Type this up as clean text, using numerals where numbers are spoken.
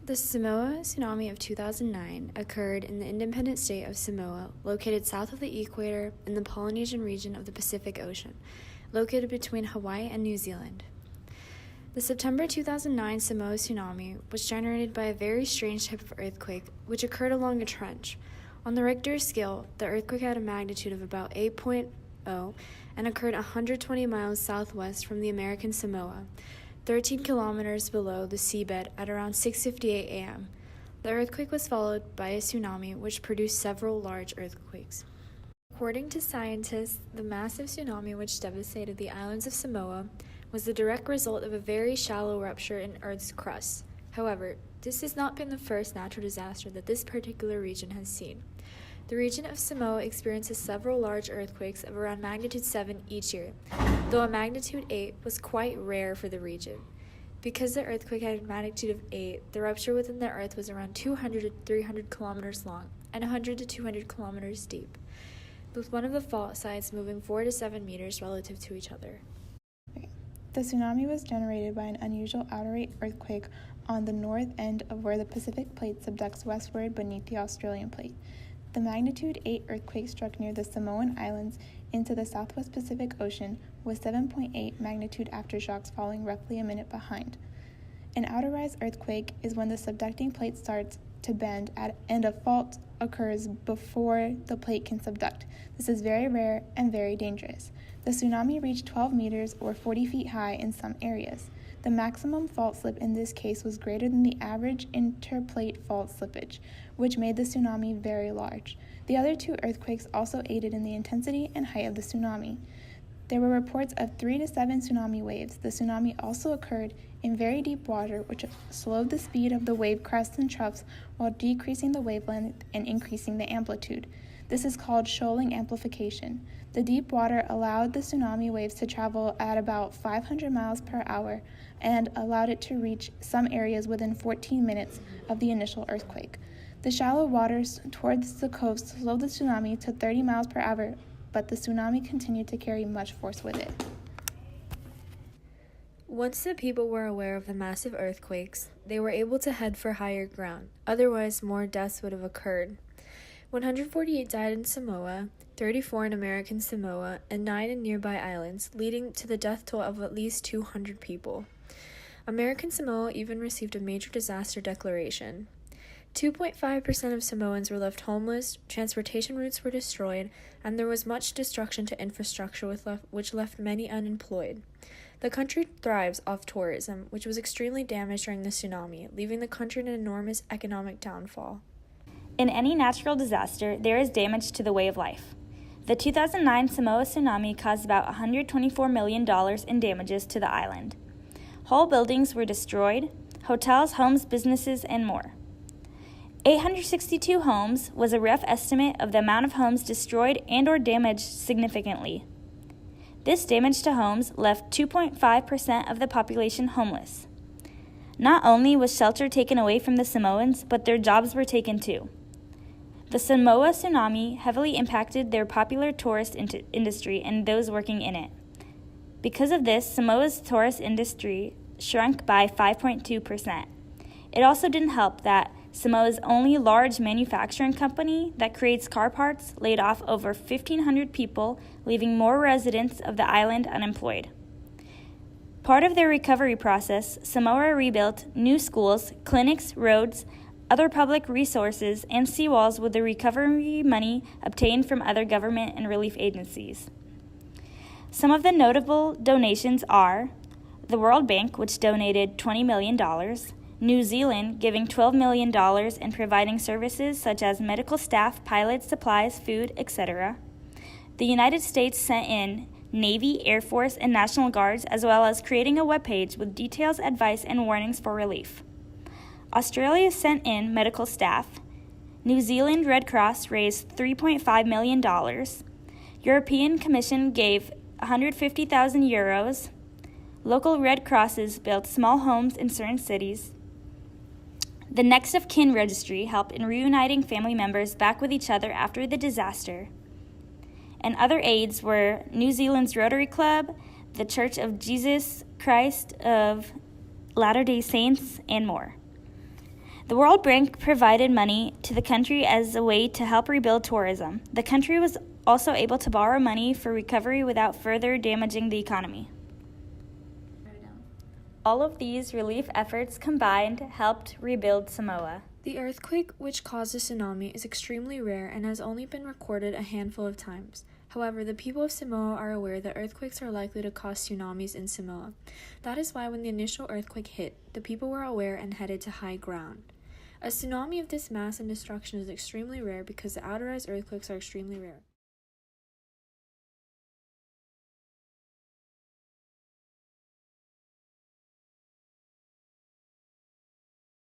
The Samoa Tsunami of 2009 occurred in the independent state of Samoa, located south of the equator in the Polynesian region of the Pacific Ocean, located between Hawaii and New Zealand. The September 2009 Samoa Tsunami was generated by a very strange type of earthquake which occurred along a trench. On the Richter scale, the earthquake had a magnitude of about 8.0 and occurred 120 miles southwest from the American Samoa, 13 kilometers below the seabed at around 6:58 a.m. The earthquake was followed by a tsunami which produced several large earthquakes. According to scientists, the massive tsunami which devastated the islands of Samoa was the direct result of a very shallow rupture in Earth's crust. However, this has not been the first natural disaster that this particular region has seen. The region of Samoa experiences several large earthquakes of around magnitude 7 each year, though a magnitude 8 was quite rare for the region. Because the earthquake had a magnitude of 8, the rupture within the earth was around 200 to 300 kilometers long and 100 to 200 kilometers deep, with one of the fault sides moving 4 to 7 meters relative to each other. The tsunami was generated by an unusual outer earthquake on the north end of where the Pacific Plate subducts westward beneath the Australian Plate. The magnitude 8 earthquake struck near the Samoan Islands into the southwest Pacific Ocean, with 7.8 magnitude aftershocks following roughly a minute behind. An outer rise earthquake is when the subducting plate starts to bend and a fault occurs before the plate can subduct. This is very rare and very dangerous. The tsunami reached 12 meters or 40 feet high in some areas. The maximum fault slip in this case was greater than the average interplate fault slippage, which made the tsunami very large. The other two earthquakes also aided in the intensity and height of the tsunami. There were reports of 3 to 7 tsunami waves. The tsunami also occurred in very deep water, which slowed the speed of the wave crests and troughs while decreasing the wavelength and increasing the amplitude. This is called shoaling amplification. The deep water allowed the tsunami waves to travel at about 500 miles per hour and allowed it to reach some areas within 14 minutes of the initial earthquake. The shallow waters towards the coast slowed the tsunami to 30 miles per hour, but the tsunami continued to carry much force with it. Once the people were aware of the massive earthquakes, they were able to head for higher ground. Otherwise, more deaths would have occurred. 148 died in Samoa, 34 in American Samoa, and 9 in nearby islands, leading to the death toll of at least 200 people. American Samoa even received a major disaster declaration. 2.5% of Samoans were left homeless, transportation routes were destroyed, and there was much destruction to infrastructure which left many unemployed. The country thrives off tourism, which was extremely damaged during the tsunami, leaving the country in an enormous economic downfall. In any natural disaster, there is damage to the way of life. The 2009 Samoa Tsunami caused about $124 million in damages to the island. Whole buildings were destroyed, hotels, homes, businesses, and more. 862 homes was a rough estimate of the amount of homes destroyed and or damaged significantly. This damage to homes left 2.5% of the population homeless. Not only was shelter taken away from the Samoans, but their jobs were taken too. The Samoa Tsunami heavily impacted their popular tourist industry and those working in it. Because of this, Samoa's tourist industry shrunk by 5.2%. It also didn't help that Samoa's only large manufacturing company that creates car parts laid off over 1,500 people, leaving more residents of the island unemployed. Part of their recovery process, Samoa rebuilt new schools, clinics, roads, other public resources, and seawalls with the recovery money obtained from other government and relief agencies. Some of the notable donations are the World Bank, which donated $20 million, New Zealand giving $12 million and providing services such as medical staff, pilots, supplies, food, etc. The United States sent in Navy, Air Force, and National Guards, as well as creating a webpage with details, advice, and warnings for relief. Australia sent in medical staff. New Zealand Red Cross raised $3.5 million. European Commission gave 150,000 euros. Local Red Crosses built small homes in certain cities. The Next of Kin Registry helped in reuniting family members back with each other after the disaster. And other aids were New Zealand's Rotary Club, the Church of Jesus Christ of Latter-day Saints, and more. The World Bank provided money to the country as a way to help rebuild tourism. The country was also able to borrow money for recovery without further damaging the economy. All of these relief efforts combined helped rebuild Samoa. The earthquake which caused a tsunami is extremely rare and has only been recorded a handful of times. However, the people of Samoa are aware that earthquakes are likely to cause tsunamis in Samoa. That is why when the initial earthquake hit, the people were aware and headed to high ground. A tsunami of this mass and destruction is extremely rare because the outer ice earthquakes are extremely rare.